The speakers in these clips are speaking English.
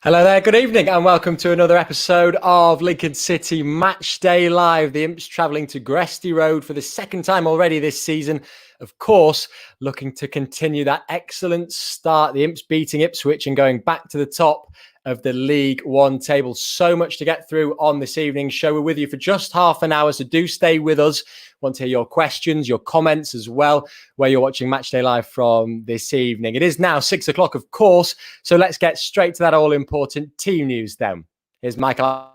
Hello there, good evening, and welcome to another episode of Lincoln City Matchday Live. The Imps travelling to Gresty Road for the second time already this season. Of course, looking to continue that excellent start. The Imps beating Ipswich and going back to the top of the League One table. So much to get through on this evening's show. We're with you for just half an hour, so do stay with us. Want to hear your questions, your comments as well, where you're watching Matchday Live from this evening. It is now 6 o'clock, of course, so let's get straight to that all-important team news then. Here's Michael.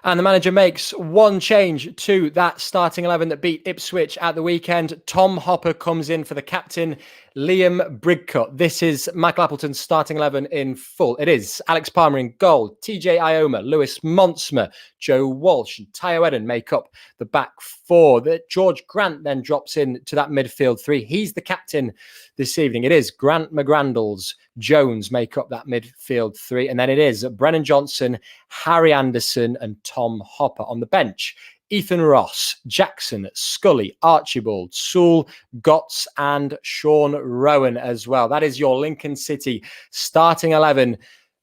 And the manager makes one change to that starting 11 that beat Ipswich at the weekend. Tom Hopper comes in for the captain, Liam Bridcut. This is Michael Appleton's starting 11 in full. It is Alex Palmer in goal, TJ Ioma, Lewis Monsma, Joe Walsh and Tayo Eden make up the back four. George Grant then drops in to that midfield three. He's the captain this evening. It is Grant McGrandles, Jones make up that midfield three. And then it is Brennan Johnson, Harry Anderson and Tom Hopper on the bench. Ethan Ross, Jackson, Scully, Archibald, Sewell, Gotts and Sean Rowan as well. That is your Lincoln City starting 11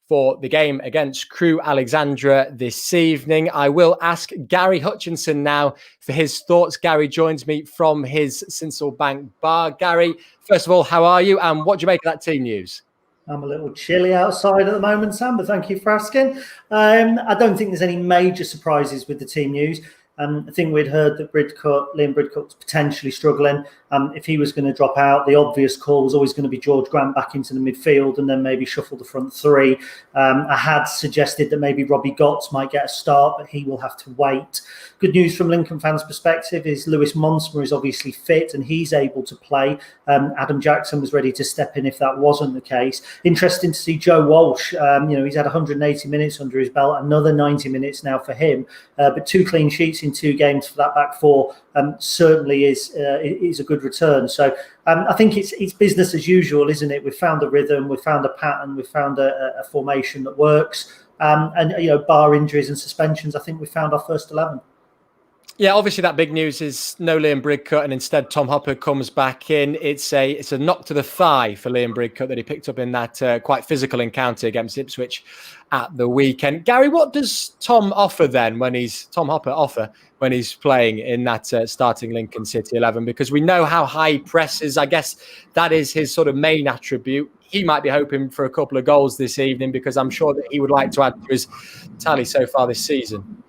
for the game against Crewe Alexandra this evening. I will ask Gary Hutchinson now for his thoughts. Gary joins me from his Sinsel Bank bar. Gary, first of all, how are you and what do you make of that team news? I'm a little chilly outside at the moment, Sam, but thank you for asking. I don't think there's any major surprises with the team news. I think we'd heard that Liam Bridcut was potentially struggling. If he was going to drop out, the obvious call was always going to be George Grant back into the midfield and then maybe shuffle the front three. I had suggested that maybe Robbie Gotts might get a start, but he will have to wait. Good news from Lincoln fans' perspective is Lewis Monsma is obviously fit and he's able to play. Adam Jackson was ready to step in if that wasn't the case. Interesting to see Joe Walsh. He's had 180 minutes under his belt, another 90 minutes now for him, but 2 clean sheets in 2 games for that back four certainly is a good return. So I think it's business as usual, isn't it? We've found a rhythm, we've found a pattern, we've found a formation that works, and bar injuries and suspensions, I think we found our first 11. Yeah, obviously that big news is no Liam Bridcut and instead Tom Hopper comes back in. It's a knock to the thigh for Liam Bridcut that he picked up in that quite physical encounter against Ipswich at the weekend. Gary, what does Tom Hopper when he's playing in that starting Lincoln City 11? Because we know how high he presses. I guess that is his sort of main attribute. He might be hoping for a couple of goals this evening because I'm sure that he would like to add to his tally so far this season.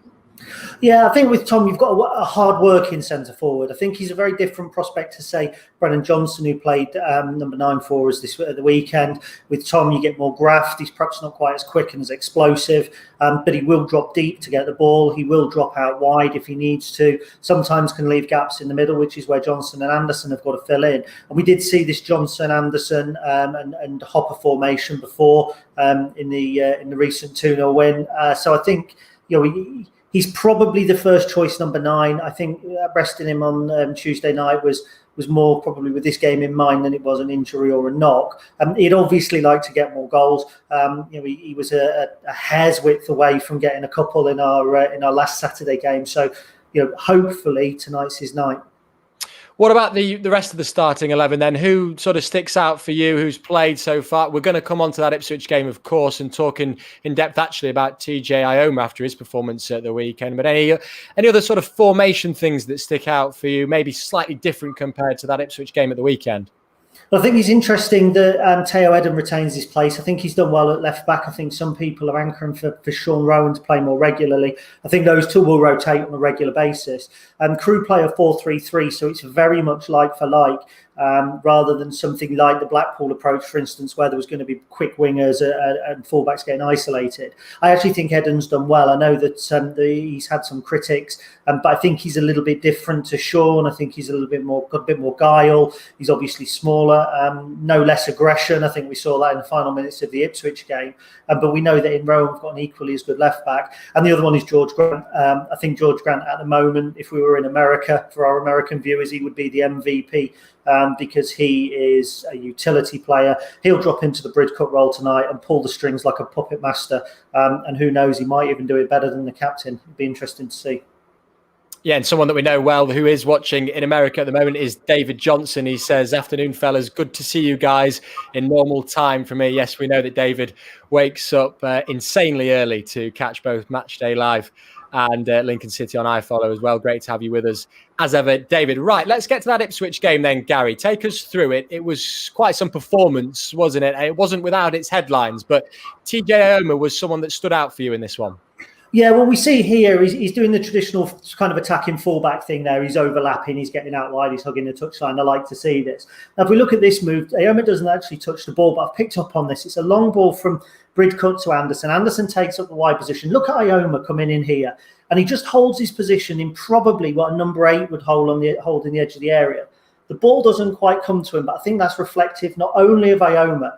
Yeah, I think with Tom, you've got a hard-working centre forward. I think he's a very different prospect to, say, Brennan Johnson, who played number 9 for us at the weekend. With Tom, you get more graft. He's perhaps not quite as quick and as explosive, but he will drop deep to get the ball. He will drop out wide if he needs to. Sometimes can leave gaps in the middle, which is where Johnson and Anderson have got to fill in. And we did see this Johnson, Anderson and Hopper formation before in the recent 2-0 win. So I think he's probably the first choice number 9. I think resting him on Tuesday night was more probably with this game in mind than it was an injury or a knock. He'd obviously like to get more goals. He was a hair's width away from getting a couple in our last Saturday game. So hopefully tonight's his night. What about the rest of the starting 11 then? Who sort of sticks out for you? Who's played so far? We're going to come on to that Ipswich game, of course, and talk in depth actually about TJ Ioma after his performance at the weekend. But any other sort of formation things that stick out for you, maybe slightly different compared to that Ipswich game at the weekend? Well, I think it's interesting that Tayo Eden retains his place. I think he's done well at left back. I think some people are anchoring for Sean Rowan to play more regularly. I think those two will rotate on a regular basis. Crewe play a 4-3-3, so it's very much like for like. Rather than something like the Blackpool approach, for instance, where there was going to be quick wingers and fullbacks getting isolated. I actually think Eden's done well. I know that he's had some critics, but I think he's a little bit different to Sean. I think he's got a bit more guile. He's obviously smaller, no less aggression. I think we saw that in the final minutes of the Ipswich game. But we know that in Rome we've got an equally as good left back. And the other one is George Grant. I think George Grant at the moment, if we were in America, for our American viewers, he would be the MVP. Because he is a utility player. He'll drop into the Bridcut role tonight and pull the strings like a puppet master. And who knows, he might even do it better than the captain. It'd be interesting to see. Yeah, and someone that we know well who is watching in America at the moment is David Johnson. He says, "Afternoon, fellas. Good to see you guys in normal time for me." Yes, we know that David wakes up insanely early to catch both Matchday Live and Lincoln City on iFollow as well. Great to have you with us as ever, David. Right, let's get to that Ipswich game then, Gary. Take us through it. It was quite some performance, wasn't it? It wasn't without its headlines, but TJ Ioma was someone that stood out for you in this one. Yeah, well, we see here he's doing the traditional kind of attacking fullback thing there. He's overlapping, he's getting out wide, he's hugging the touchline. I like to see this. Now, if we look at this move, Ioma doesn't actually touch the ball, but I've picked up on this. It's a long ball from Bridcut to Anderson. Anderson takes up the wide position. Look at Ioma coming in here, and he just holds his position in probably what a number 8 would hold on the edge of the area. The ball doesn't quite come to him, but I think that's reflective not only of Ioma,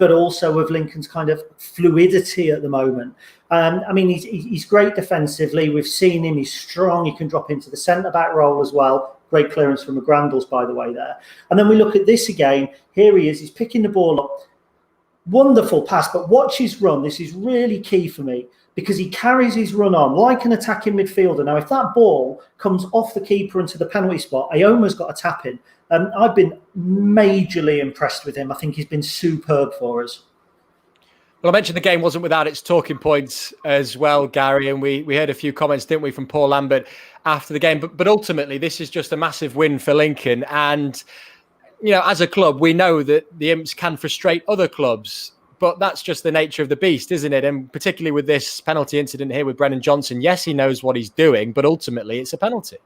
but also of Lincoln's kind of fluidity at the moment. I mean, he's great defensively. We've seen him. He's strong. He can drop into the centre-back role as well. Great clearance from McGrandles, by the way, there. And then we look at this again. Here he is. He's picking the ball up. Wonderful pass, but watch his run. This is really key for me because he carries his run on like an attacking midfielder. Now, if that ball comes off the keeper into the penalty spot, Ioma's got a tap in. I've been majorly impressed with him. I think he's been superb for us. Well, I mentioned the game wasn't without its talking points as well, Gary, and we heard a few comments, didn't we, from Paul Lambert after the game. But ultimately, this is just a massive win for Lincoln. And, you know, as a club, we know that the Imps can frustrate other clubs, but that's just the nature of the beast, isn't it? And particularly with this penalty incident here with Brennan Johnson, yes, he knows what he's doing, but ultimately it's a penalty.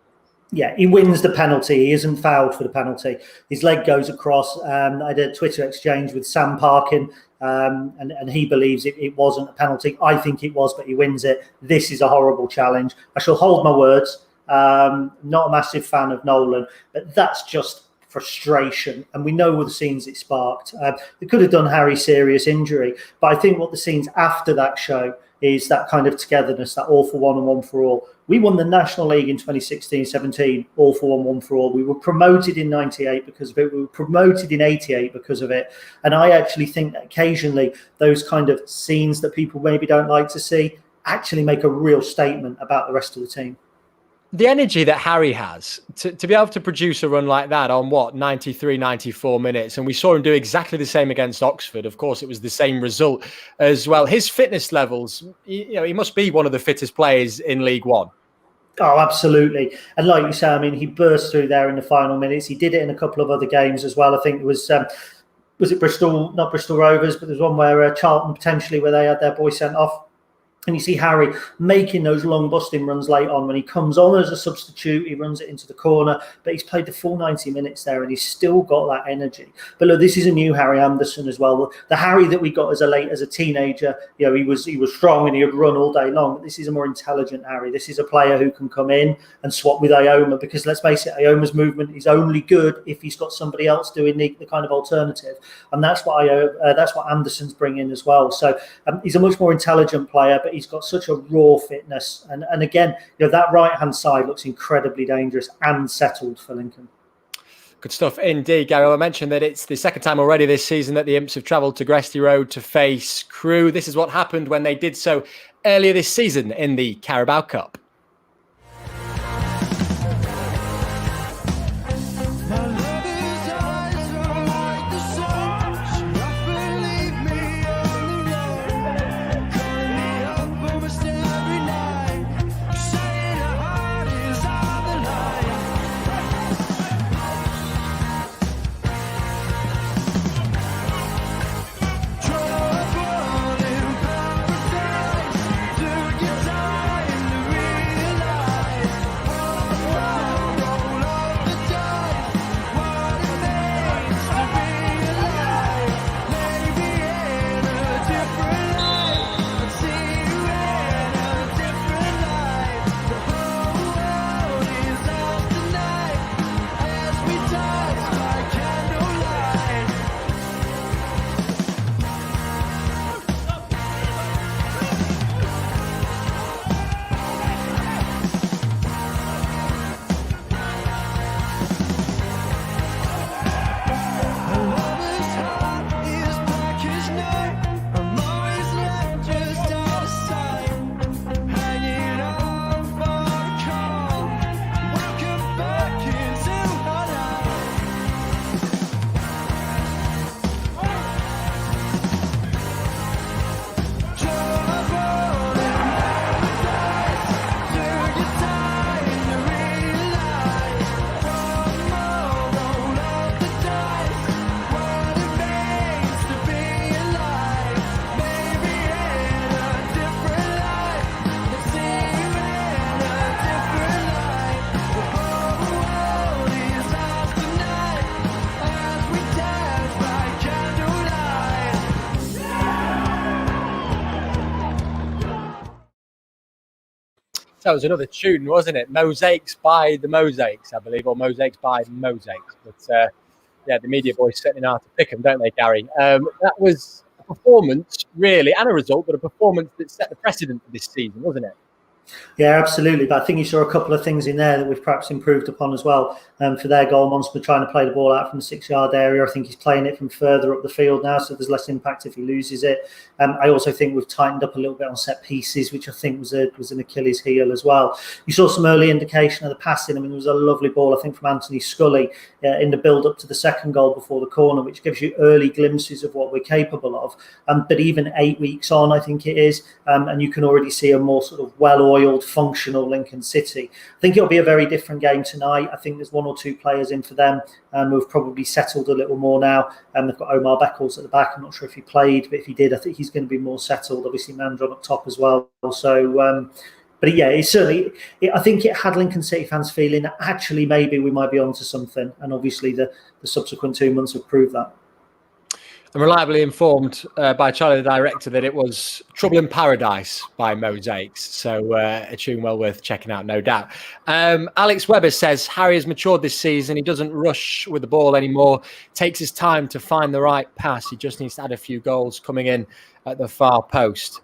Yeah, he wins the penalty. He isn't fouled for the penalty. His leg goes across. I did a Twitter exchange with Sam Parkin, and he believes it wasn't a penalty. I think it was, but he wins it. This is a horrible challenge. I shall hold my words. Not a massive fan of Nolan, but that's just frustration. And we know the scenes it sparked. They could have done Harry serious injury, but I think what the scenes after that show is that kind of togetherness, that all for one and one for all. We won the National League in 2016-17, all for one for all. We were promoted in 98 because of it. We were promoted in 88 because of it. And I actually think that occasionally those kind of scenes that people maybe don't like to see actually make a real statement about the rest of the team. The energy that Harry has to be able to produce a run like that on 93, 94 minutes. And we saw him do exactly the same against Oxford. Of course, it was the same result as well. His fitness levels, he must be one of the fittest players in League One. Oh, absolutely. And like you say, I mean, he burst through there in the final minutes. He did it in a couple of other games as well. I think it was it Bristol, not Bristol Rovers, but there's one where Charlton potentially where they had their boy sent off. And you see Harry making those long busting runs late on. When he comes on as a substitute, he runs it into the corner. But he's played the full 90 minutes there and he's still got that energy. But look, this is a new Harry Anderson as well. The Harry that we got as a teenager, you know, he was strong and he would run all day long. But this is a more intelligent Harry. This is a player who can come in and swap with Ioma, because let's face it, Ioma's movement is only good if he's got somebody else doing the kind of alternative. And that's what Anderson's bringing as well. So he's a much more intelligent player, but he's got such a raw fitness. And again, you know, that right-hand side looks incredibly dangerous and settled for Lincoln. Good stuff indeed, Gary. I mentioned that it's the second time already this season that the Imps have travelled to Gresty Road to face Crewe. This is what happened when they did so earlier this season in the Carabao Cup. That was another tune, wasn't it? Mosaics by the Mosaics, I believe, or Mosaics by Mosaics. But yeah, the media boys certainly know how to pick them, don't they, Gary? That was a performance, really, and a result, but a performance that set the precedent for this season, wasn't it? Yeah, absolutely. But I think you saw a couple of things in there that we've perhaps improved upon as well. For their goal, Monsma trying to play the ball out from the 6-yard area. I think he's playing it from further up the field now, so there's less impact if he loses it. I also think we've tightened up a little bit on set pieces, which I think was an Achilles heel as well. You saw some early indication of the passing. I mean, there was a lovely ball, I think, from Anthony Scully in the build-up to the second goal before the corner, which gives you early glimpses of what we're capable of. But even 8 weeks on, I think it is, and you can already see a more sort of well-oiled, functional Lincoln City. I think it'll be a very different game tonight. I think there's 1 or 2 players in for them who've probably settled a little more now. They've got Omar Beckles at the back. I'm not sure if he played, but if he did, I think he's going to be more settled. Obviously, Mandron up top as well. So, but yeah, it's certainly. I think it had Lincoln City fans feeling that actually maybe we might be onto something, and obviously the subsequent 2 months have proved that. I'm reliably informed by Charlie, the director, that it was Trouble in Paradise by Mosaics. So a tune well worth checking out, no doubt. Alex Webber says Harry has matured this season. He doesn't rush with the ball anymore. Takes his time to find the right pass. He just needs to add a few goals coming in at the far post.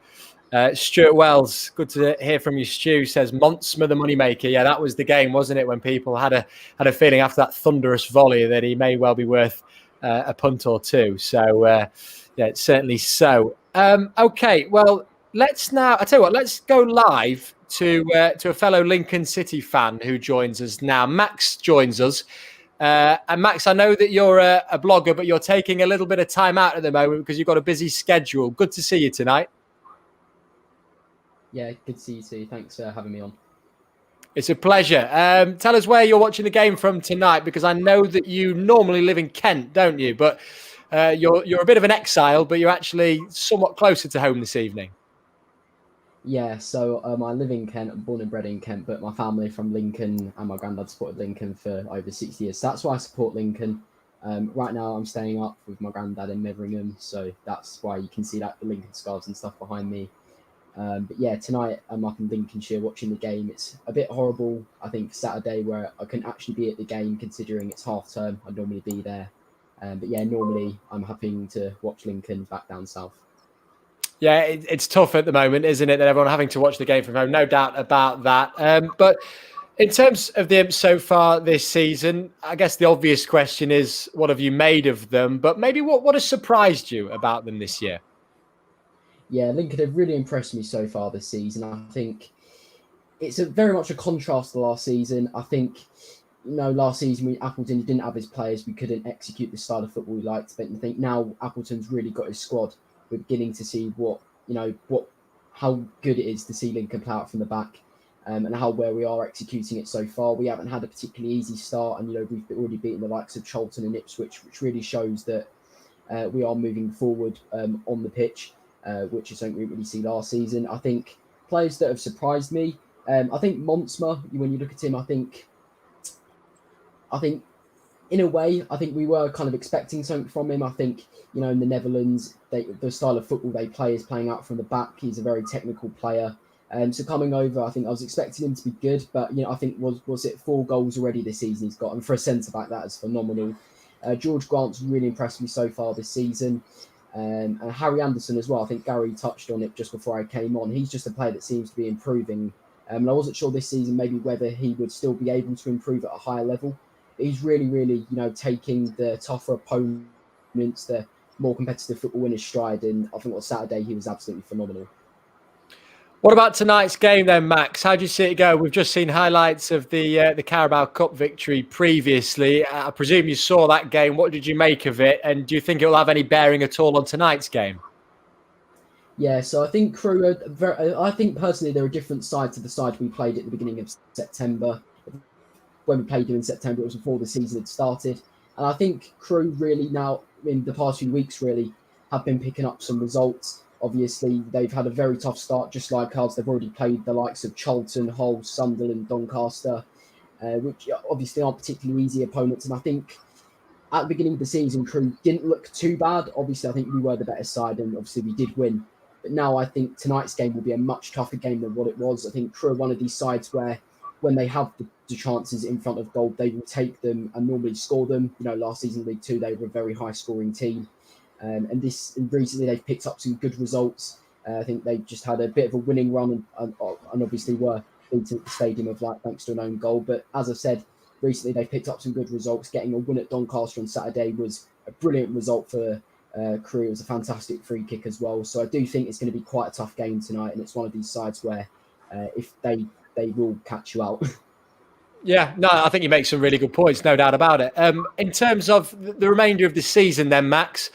Stuart Wells, good to hear from you, Stu, says Monsma the moneymaker. Yeah, that was the game, wasn't it, when people had a feeling after that thunderous volley that he may well be worth a punt or two. So, yeah, it's certainly so. Okay, well, let's go live to a fellow Lincoln City fan who joins us now. Max joins us. And Max, I know that you're a blogger, but you're taking a little bit of time out at the moment because you've got a busy schedule. Good to see you tonight. Yeah, good to see you too. Thanks for having me on. It's a pleasure. Tell us where you're watching the game from tonight, because I know that you normally live in Kent, don't you? But you're a bit of an exile, but you're actually somewhat closer to home this evening. Yeah, so I live in Kent. I'm born and bred in Kent, but my family from Lincoln and my granddad supported Lincoln for over 60 years. So that's why I support Lincoln. Right now I'm staying up with my granddad in Metheringham, so that's why you can see that the Lincoln scarves and stuff behind me. But yeah, tonight I'm up in Lincolnshire watching the game. It's a bit horrible, I think, Saturday, where I couldn't actually be at the game considering it's half term. I'd normally be there. But yeah, normally I'm having to watch Lincoln back down south. Yeah, it's tough at the moment, isn't it, that everyone having to watch the game from home? No doubt about that. But in terms of the Imps so far this season, I guess the obvious question is, what have you made of them? But maybe what has surprised you about them this year? Yeah, Lincoln have really impressed me so far this season. I think it's very much a contrast to last season. I think, last season Appleton didn't have his players. We couldn't execute the style of football we liked. But I think now Appleton's really got his squad. We're beginning to see how good it is to see Lincoln play out from the back, and how well we are executing it so far. We haven't had a particularly easy start, and we've already beaten the likes of Charlton and Ipswich, which really shows that we are moving forward on the pitch. Which is something we didn't really see last season. I think players that have surprised me. I think Monsma, when you look at him, I think in a way, I think we were kind of expecting something from him. I think, in the Netherlands, the style of football they play is playing out from the back. He's a very technical player. So coming over, I think I was expecting him to be good, but I think was it 4 goals already this season he's got, and for a centre back that is phenomenal. George Grant's really impressed me so far this season. And Harry Anderson as well. I think Gary touched on it just before I came on. He's just a player that seems to be improving. And I wasn't sure this season maybe whether he would still be able to improve at a higher level. But he's really, really, taking the tougher opponents, the more competitive football in his stride. And I think on Saturday he was absolutely phenomenal. What about tonight's game then, Max? How do you see it go? We've just seen highlights of the Carabao Cup victory previously. I presume you saw that game. What did you make of it? And do you think it will have any bearing at all on tonight's game? Yeah, so I think Crewe I think personally they're a different side to the side we played at the beginning of September. When we played them in September, it was before the season had started. And I think Crewe really now, in the past few weeks, really have been picking up some results. Obviously, they've had a very tough start, just like us. They've already played the likes of Charlton, Hull, Sunderland, Doncaster, which obviously aren't particularly easy opponents. And I think at the beginning of the season, Crewe didn't look too bad. Obviously, I think we were the better side, and obviously we did win. But now I think tonight's game will be a much tougher game than what it was. I think Crewe are one of these sides where when they have the chances in front of goal, they will take them and normally score them. Last season, League Two, they were a very high-scoring team. And recently they've picked up some good results. I think they just had a bit of a winning run and obviously were beaten at the Stadium of Light thanks to an own goal. But as I said, recently they've picked up some good results. Getting a win at Doncaster on Saturday was a brilliant result for Crewe. It was a fantastic free kick as well. So I do think it's going to be quite a tough game tonight, and it's one of these sides where if they will catch you out. Yeah, no, I think you make some really good points, no doubt about it. In terms of the remainder of the season then, Max,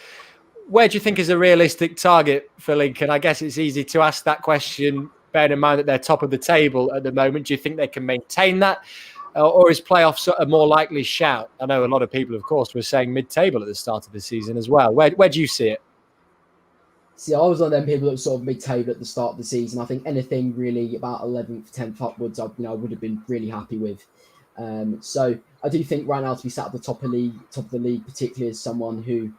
where do you think is a realistic target for Lincoln? I guess it's easy to ask that question, bearing in mind that they're top of the table at the moment. Do you think they can maintain that? Or is playoffs a more likely shout? I know a lot of people, of course, were saying mid-table at the start of the season as well. Where do you see it? See, I was one of them people that was sort of mid-table at the start of the season. I think anything really about 11th, 10th upwards, I would have been really happy with. So I do think right now to be sat at the top of the league, particularly as someone who,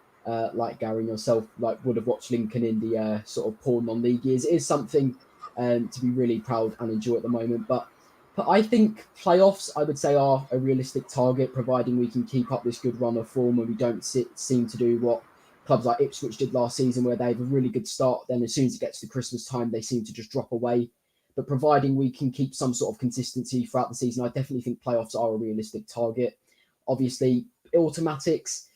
like Gary and yourself, would have watched Lincoln in the sort of poor non-league years, it is something to be really proud and enjoy at the moment. But I think playoffs, I would say, are a realistic target, providing we can keep up this good run of form and we don't seem to do what clubs like Ipswich did last season, where they have a really good start. Then as soon as it gets to Christmas time, they seem to just drop away. But providing we can keep some sort of consistency throughout the season, I definitely think playoffs are a realistic target. Obviously, automatics,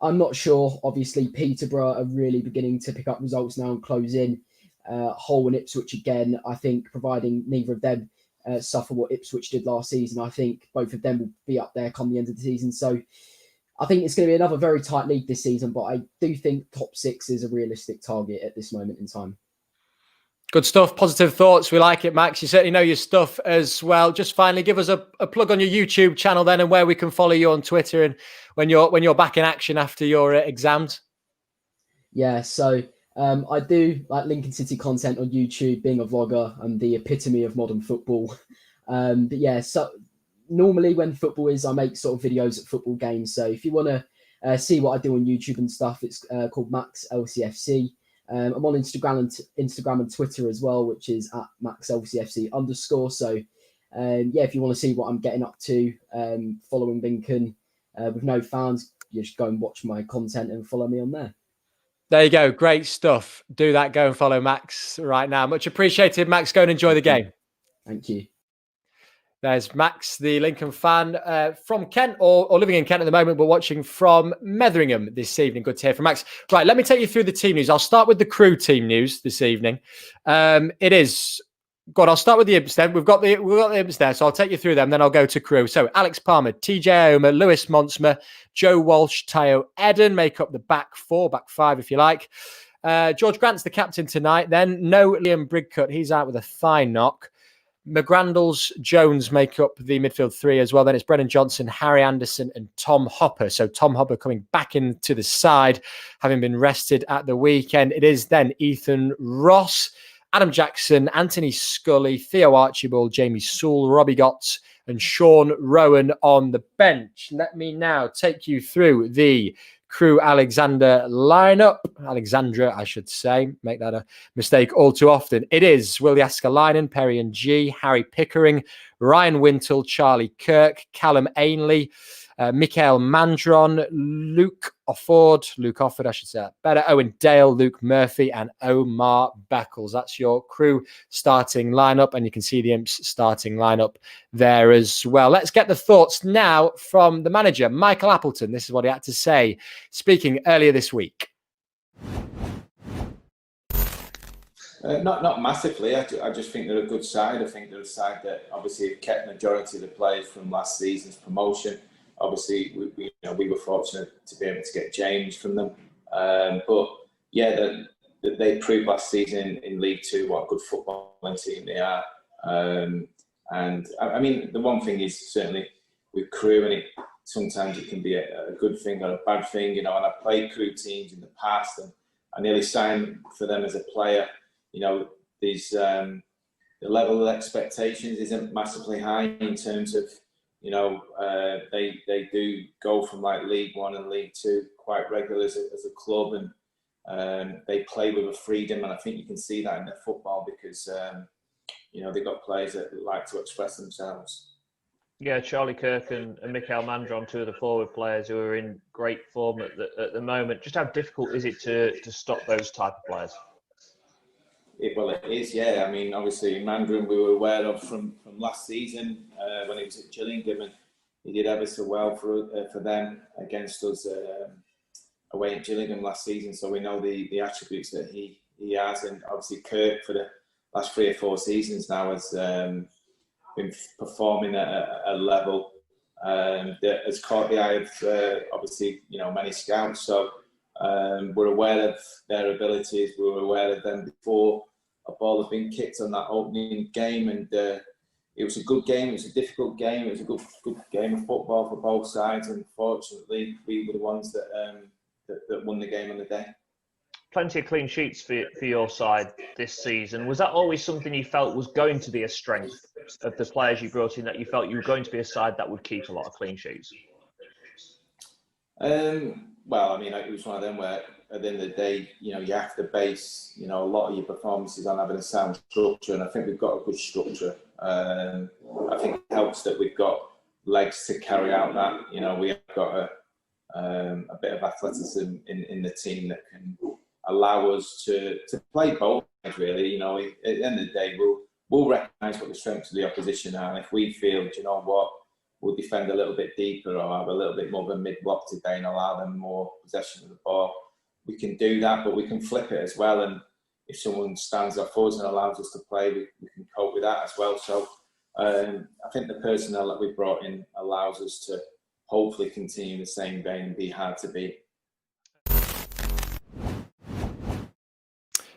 I'm not sure. Obviously, Peterborough are really beginning to pick up results now and close in. Hull and Ipswich again, I think, providing neither of them suffer what Ipswich did last season, I think both of them will be up there come the end of the season. So I think it's going to be another very tight league this season, but I do think top 6 is a realistic target at this moment in time. Good stuff. Positive thoughts. We like it, Max. You certainly know your stuff as well. Just finally, give us a plug on your YouTube channel then, and where we can follow you on Twitter and when you're back in action after your exams. Yeah, so I do like Lincoln City content on YouTube. Being a vlogger, I'm the epitome of modern football. But yeah, so normally when football is, I make sort of videos at football games. So if you want to see what I do on YouTube and stuff, it's called Max LCFC. I'm on Instagram and Twitter as well, which is at MaxLCFC_. So yeah, if you want to see what I'm getting up to following Lincoln with no fans, you just go and watch my content and follow me on there. There you go. Great stuff. Do that. Go and follow Max right now. Much appreciated, Max. Go and enjoy the game. Thank you. There's Max, the Lincoln fan from Kent or living in Kent at the moment, but watching from Metheringham this evening. Good to hear from Max. Right, let me take you through the team news. I'll start with the Crewe team news this evening. It is... God, I'll start with the Imps then. We've got the Imps there, so I'll take you through them, then I'll go to Crewe. So Alex Palmer, TJ Ioma, Lewis Monsma, Joe Walsh, Tayo Eden make up the back 5 if you like. George Grant's the captain tonight. Then no Liam Brigcutt. He's out with a thigh knock. McGrandles, Jones make up the midfield 3 as well. Then it's Brennan Johnson, Harry Anderson and Tom Hopper. So Tom Hopper coming back into the side, having been rested at the weekend. It is then Ethan Ross, Adam Jackson, Anthony Scully, Theo Archibald, Jamie Sewell, Robbie Gotts and Sean Rowan on the bench. Let me now take you through the Crewe Alexandra, I should say. Make that a mistake all too often. It is Willie Askalainen, Perry and G, Harry Pickering, Ryan Wintle, Charlie Kirk, Callum Ainley, Mikael Mandron, Luke Offord, I should say that better, Owen Dale, Luke Murphy, and Omar Beckles. That's your Crewe starting lineup, and you can see the Imps starting lineup there as well. Let's get the thoughts now from the manager, Michael Appleton. This is what he had to say, speaking earlier this week. Not massively. I just think they're a good side. I think they're a side that obviously have kept majority of the players from last season's promotion. Obviously, we were fortunate to be able to get James from them. But yeah, they proved last season in League Two what a good footballing team they are. And I mean, the one thing is certainly with Crewe, and sometimes it can be a good thing or a bad thing. And I've played Crewe teams in the past, and I nearly signed for them as a player. These the level of expectations isn't massively high in terms of, they do go from like League One and League Two quite regularly as a club, They play with a freedom, and I think you can see that in their football because they've got players that like to express themselves. Yeah, Charlie Kirk and Mikael Mandron, two of the forward players who are in great form at the moment. Just how difficult is it to stop those type of players? Well, it is, yeah. I mean, obviously, Mandron we were aware of from last season when he was at Gillingham, and he did ever so well for them against us away at Gillingham last season. So we know the attributes that he has, and obviously Kirk for the last 3 or 4 seasons now has been performing at a level that has caught the eye of obviously many scouts. So we're aware of their abilities. We were aware of them before a ball had been kicked on that opening game, and it was a good game. It was a difficult game. It was a good game of football for both sides. And fortunately, we were the ones that won the game on the day. Plenty of clean sheets for your side this season. Was that always something you felt was going to be a strength of the players you brought in, that you felt you were going to be a side that would keep a lot of clean sheets? Well, I mean, it was one of them where at the end of the day, you have to base, a lot of your performances on having a sound structure, and I think we've got a good structure. I think it helps that we've got legs to carry out that. We have got a bit of athleticism in the team that can allow us to play both sides, really. At the end of the day, we'll recognise what the strengths of the opposition are, and if we feel, do you know what, we'll defend a little bit deeper or have a little bit more of a mid-block today and allow them more possession of the ball, we can do that, but we can flip it as well. And if someone stands off us and allows us to play, we can cope with that as well. So I think the personnel that we brought in allows us to hopefully continue the same vein and be hard to beat.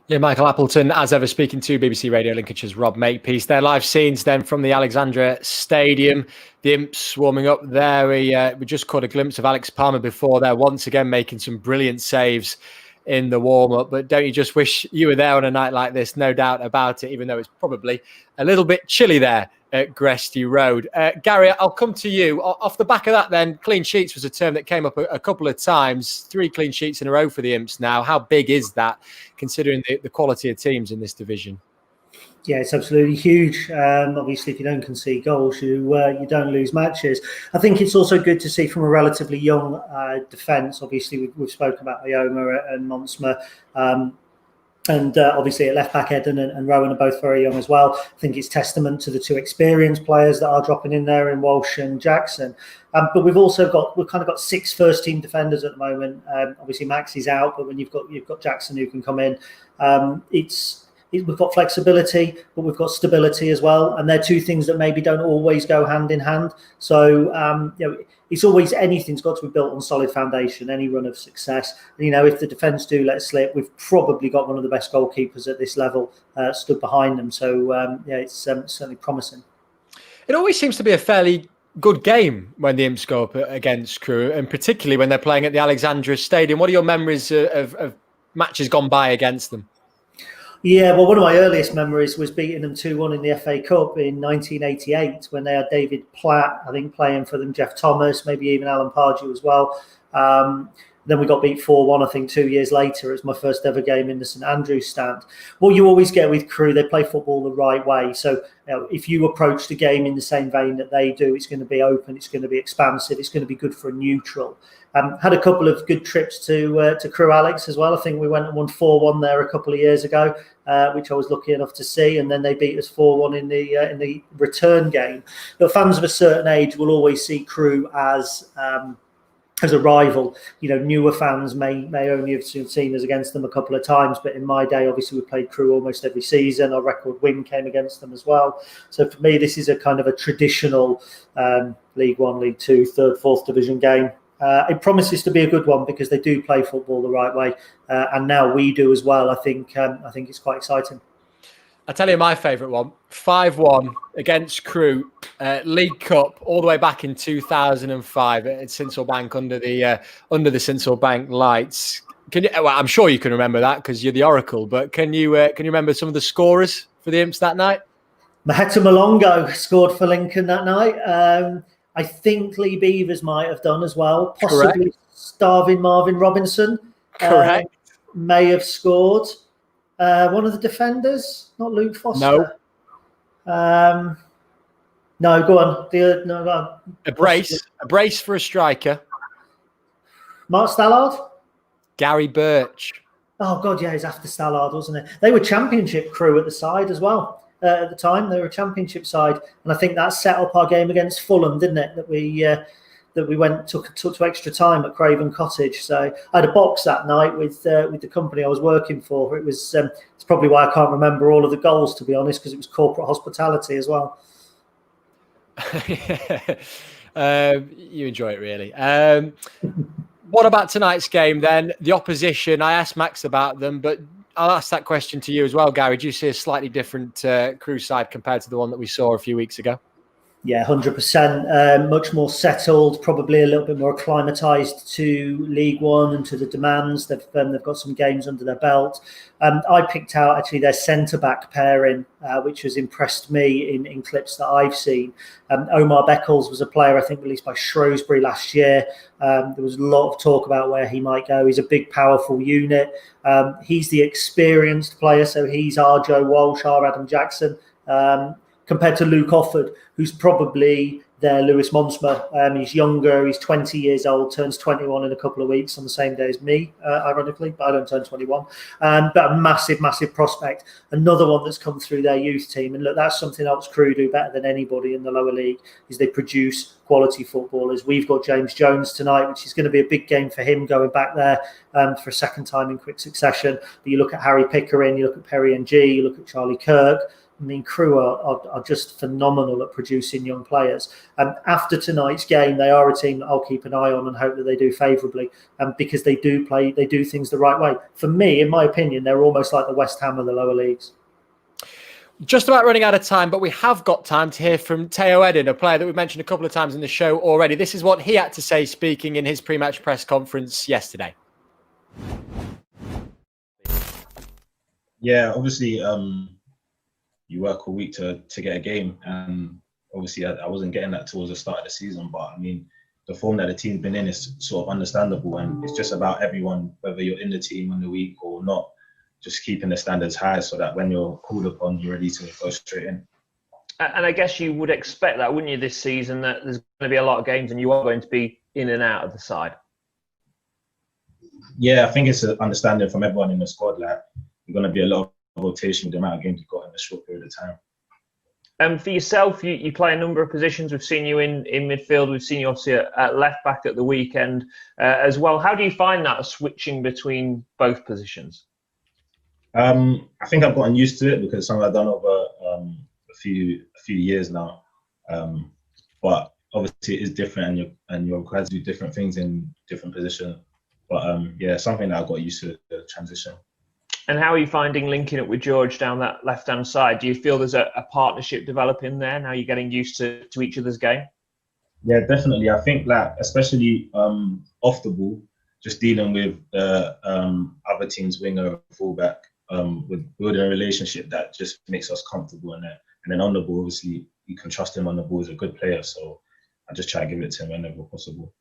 Yeah, Michael Appleton, as ever, speaking to BBC Radio Lincolnshire's Rob Makepeace. Their live scenes then from the Alexandra Stadium. The Imps warming up there. We just caught a glimpse of Alex Palmer before there, once again making some brilliant saves in the warm-up. But don't you just wish you were there on a night like this? No doubt about it, even though it's probably a little bit chilly there at Gresty Road. Gary, I'll come to you. Off the back of that then, clean sheets was a term that came up a couple of times. 3 clean sheets in a row for the Imps now. How big is that, considering the quality of teams in this division? Yeah, it's absolutely huge. Obviously, if you don't concede goals, you don't lose matches. I think it's also good to see from a relatively young defence. Obviously, we've spoken about Ioma and Monsma. And obviously at left back, Eden and Rowan are both very young as well. I think it's testament to the 2 experienced players that are dropping in there in Walsh and Jackson. But we've kind of got 6 first team defenders at the moment. Obviously Max is out, but when you've got Jackson who can come in, we've got flexibility, but we've got stability as well. And they're 2 things that maybe don't always go hand in hand. So, it's always, anything's got to be built on solid foundation, any run of success. If the defence do let slip, we've probably got one of the best goalkeepers at this level stood behind them. So, it's certainly promising. It always seems to be a fairly good game when the Imps go up against Crewe, and particularly when they're playing at the Alexandra Stadium. What are your memories of matches gone by against them? Yeah, well, one of my earliest memories was beating them 2-1 in the FA Cup in 1988 when they had David Platt, I think, playing for them, Jeff Thomas, maybe even Alan Pardew as well. Then we got beat 4-1, I think, 2 years later. It was my first ever game in the St Andrews stand. What you always get with Crewe, they play football the right way. So if you approach the game in the same vein that they do, it's going to be open, it's going to be expansive, it's going to be good for a neutral. Had a couple of good trips to Crewe Alex as well. I think we went and won 4-1 there a couple of years ago, which I was lucky enough to see. And then they beat us 4-1 in the return game. But fans of a certain age will always see Crewe as a rival. Newer fans may only have seen us against them a couple of times, but in my day, obviously, we played Crewe almost every season. Our record win came against them as well. So for me, this is a kind of a traditional League One, League Two, third, fourth division game. It promises to be a good one because they do play football the right way, and now we do as well. I think it's quite exciting. I'll tell you my favourite one, 5-1 against Crewe, League Cup, all the way back in 2005 at Sincil Bank under the Sincil Bank lights. I'm sure you can remember that because you're the Oracle, but can you remember some of the scorers for the Imps that night? Maheta Malongo scored for Lincoln that night. I think Lee Beavers might have done as well, possibly. Correct. Starving Marvin Robinson. Correct. may have scored. One of the defenders, not Luke Foster. No. No, go on. Go on. A brace for a striker. Mark Stallard? Gary Birch. Oh, God, yeah, he's after Stallard, wasn't it? They were Championship Crewe at the side as well. At the time, they were a Championship side. And I think that set up our game against Fulham, didn't it? That we went took to extra time at Craven Cottage. So I had a box that night with the company I was working for. It was it's probably why I can't remember all of the goals, to be honest, because it was corporate hospitality as well. You enjoy it, really. What about tonight's game then? The opposition, I asked Max about them, but I'll ask that question to you as well, Gary. Do you see a slightly different Crewe side compared to the one that we saw a few weeks ago? Yeah, 100%. Much more settled, probably a little bit more acclimatised to League One and to the demands. They've got some games under their belt. I picked out actually their centre-back pairing, which has impressed me in clips that I've seen. Omar Beckles was a player, I think, released by Shrewsbury last year. There was a lot of talk about where he might go. He's a big, powerful unit. He's the experienced player, so he's our Joe Walsh, our Adam Jackson. Compared to Luke Offord, who's probably their Lewis Monsma. He's younger, he's 20 years old, turns 21 in a couple of weeks on the same day as me, ironically, but I don't turn 21. But a massive, massive prospect. Another one that's come through their youth team. And look, that's something else Crewe do better than anybody in the lower league, is they produce quality footballers. We've got James Jones tonight, which is going to be a big game for him going back there for a second time in quick succession. But you look at Harry Pickering, you look at Perry Ng, you look at Charlie Kirk. I mean, Crewe are just phenomenal at producing young players. After tonight's game, they are a team that I'll keep an eye on and hope that they do favourably, because they do things the right way. For me, in my opinion, they're almost like the West Ham of the lower leagues. Just about running out of time, but we have got time to hear from Theo Edin, a player that we've mentioned a couple of times in the show already. This is what he had to say speaking in his pre-match press conference yesterday. Yeah, obviously, you work a week to get a game, and obviously I wasn't getting that towards the start of the season, but I mean, the form that the team's been in is sort of understandable, and it's just about everyone, whether you're in the team on the week or not, just keeping the standards high so that when you're called upon, you're ready to go straight in. And I guess you would expect that, wouldn't you, this season, that there's going to be a lot of games and you are going to be in and out of the side? Yeah, I think it's an understanding from everyone in the squad, like, there's going to be a lot of rotation with the amount of games you've got in a short period of time. For yourself, you play a number of positions. We've seen you in midfield. We've seen you obviously at left back at the weekend as well. How do you find that, switching between both positions? I think I've gotten used to it because something I've done over a few years now. But obviously it is different, and you're required to do different things in different positions. But yeah, something that I got used to, the transition. And how are you finding linking up with George down that left-hand side? Do you feel there's a partnership developing there now you're getting used to each other's game? Yeah, definitely. I think that especially off the ball, just dealing with the other team's winger, fullback, with building a relationship that just makes us comfortable in there. And then on the ball, obviously, you can trust him on the ball. He's a good player, so I just try to give it to him whenever possible.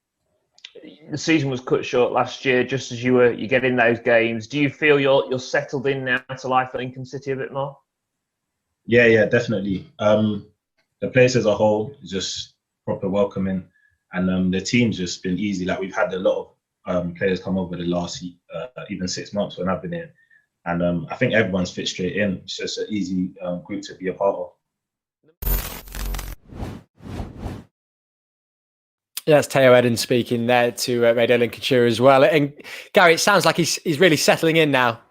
The season was cut short last year, just as you get in those games. Do you feel you're settled in now to life at Lincoln City a bit more? Yeah, definitely. The place as a whole is just proper welcoming, and the team's just been easy. Like, we've had a lot of players come over the last even 6 months when I've been here, and I think everyone's fit straight in. It's just an easy group to be a part of. Yeah, that's Theo Edin speaking there to Radio Lincolnshire as well. And Gary, it sounds like he's really settling in now.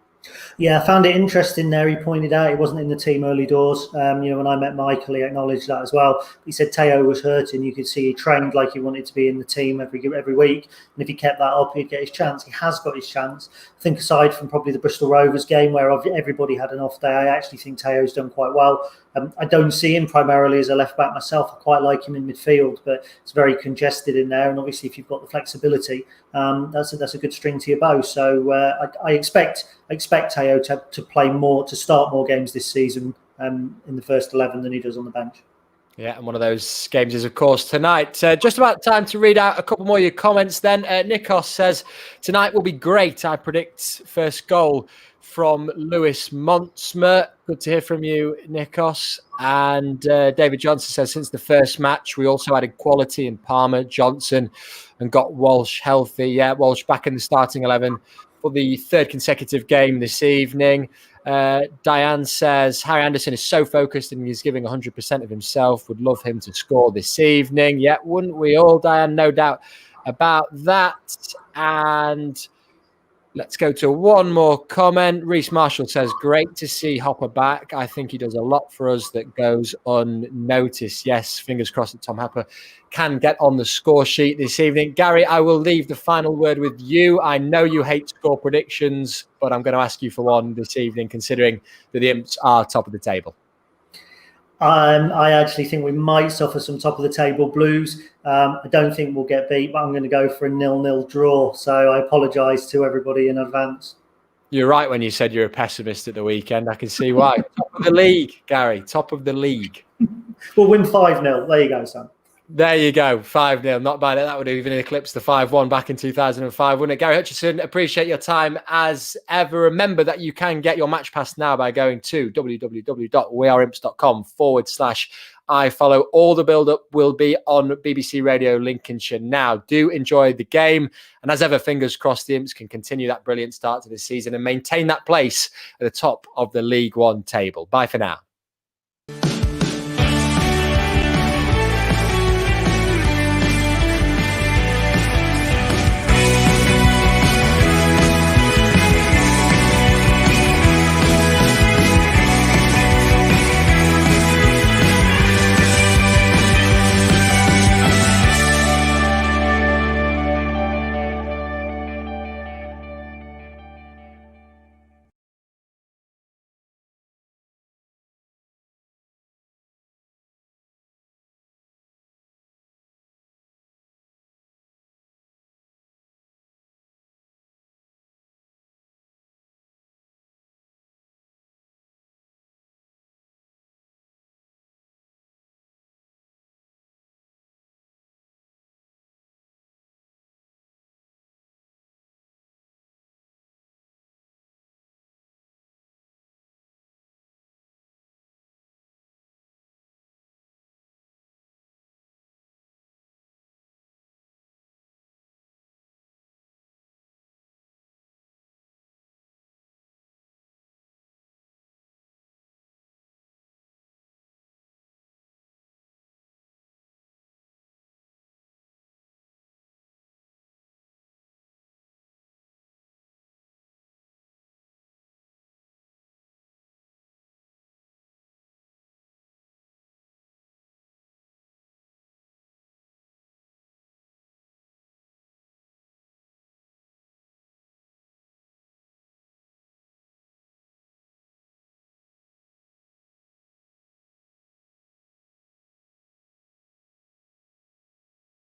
Yeah, I found it interesting there. He pointed out he wasn't in the team early doors. When I met Michael, he acknowledged that as well. He said Theo was hurting. You could see he trained like he wanted to be in the team every week. And if he kept that up, he'd get his chance. He has got his chance. I think aside from probably the Bristol Rovers game where everybody had an off day, I actually think Theo's done quite well. I don't see him primarily as a left back myself. I quite like him in midfield, but it's very congested in there. And obviously, if you've got the flexibility, that's a good string to your bow. So I expect Theo to play more, to start more games this season in the first 11 than he does on the bench. Yeah, and one of those games is, of course, tonight. Just about time to read out a couple more of your comments then. Nikos says, tonight will be great. I predict first goal from Lewis Montsma. Good to hear from you, Nikos. And David Johnson says, since the first match, we also added quality in Palmer, Johnson, and got Walsh healthy. Yeah, Walsh back in the starting 11 for the third consecutive game this evening. Diane says, Harry Anderson is so focused and he's giving 100% of himself. Would love him to score this evening. Yeah, wouldn't we all, Diane? No doubt about that. And let's go to one more comment. Reece Marshall says, great to see Hopper back. I think he does a lot for us that goes unnoticed. Yes, fingers crossed that Tom Hopper can get on the score sheet this evening. Gary, I will leave the final word with you. I know you hate score predictions, but I'm going to ask you for one this evening, considering that the Imps are top of the table. I actually think we might suffer some top of the table blues. I don't think we'll get beat, but I'm going to go for a 0-0 draw. So I apologise to everybody in advance. You're right when you said you're a pessimist at the weekend. I can see why. Top of the league, Gary. Top of the league. We'll win 5-0. There you go, Sam. There you go. 5-0. Not bad. That would have even eclipsed the 5-1 back in 2005, wouldn't it? Gary Hutchison, appreciate your time as ever. Remember that you can get your match pass now by going to www.weareimps.com/iFollow. All the build-up will be on BBC Radio Lincolnshire now. Do enjoy the game. And as ever, fingers crossed the Imps can continue that brilliant start to the season and maintain that place at the top of the League One table. Bye for now.